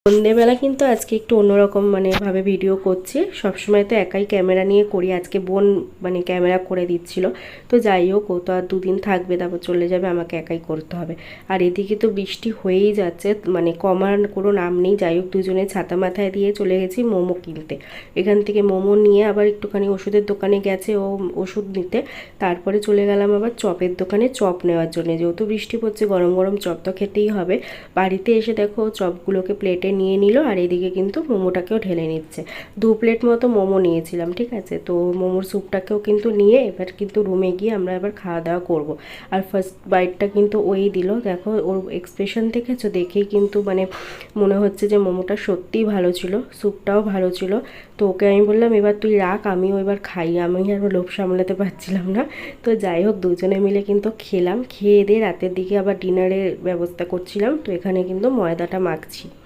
সন্ধেবেলা কিন্তু আজকে একটু অন্যরকম ভাবে ভিডিও করছি। সবসময় তো একাই ক্যামেরা নিয়ে করি, আজকে বোন ক্যামেরা করে দিচ্ছিল। তো যাই হোক, ও তো আর দুদিন থাকবে, তারপর চলে যাবে, আমাকে একাই করতে হবে। আর এদিকে তো বৃষ্টি হয়েই যাচ্ছে, কমার কোনো নাম নেই। যাই হোক, দুজনে ছাতা মাথায় দিয়ে চলে গেছি মোমো কিনতে। এখান থেকে মোমো নিয়ে আবার একটুখানি ওষুধের দোকানে গেছে ও ওষুধ নিতে। তারপরে চলে গেলাম আবার চপের দোকানে চপ নেওয়ার জন্য, যেহেতু বৃষ্টি পড়ছে, গরম গরম চপ তো খেতেই হবে। বাড়িতে এসে দেখো চপগুলোকে প্লেটে নিয়ে নিল, আর এদিকে কিন্তু মোমোটাকেও ঢেলে নিচ্ছে। 2 প্লেট মতো মোমো নিয়েছিলাম, ঠিক আছে। তো মোমোর স্যুপটাকেও কিন্তু নিয়ে এবার কিন্তু রুমে গিয়ে আমরা এবার খাওয়া দাওয়া করব। আর ফার্স্ট বাইটটা কিন্তু ওই দিল, দেখো ওর এক্সপ্রেশন দেখেছো, দেখেই কিন্তু মনে হচ্ছে যে মোমোটা সত্যিই ভালো ছিল, স্যুপটাও ভালো ছিল। তো ওকে আমি বললাম এবার তুই রাখ, আমিও এবার খাই, আমি আর লোভ সামলাতে পারছিলাম না। তো যাই হোক, দুজনে মিলে কিন্তু খেলাম। খেয়ে দিয়ে রাতের দিকে আবার ডিনারের ব্যবস্থা করছিলাম। তো এখানে কিন্তু ময়দাটা মাখছি।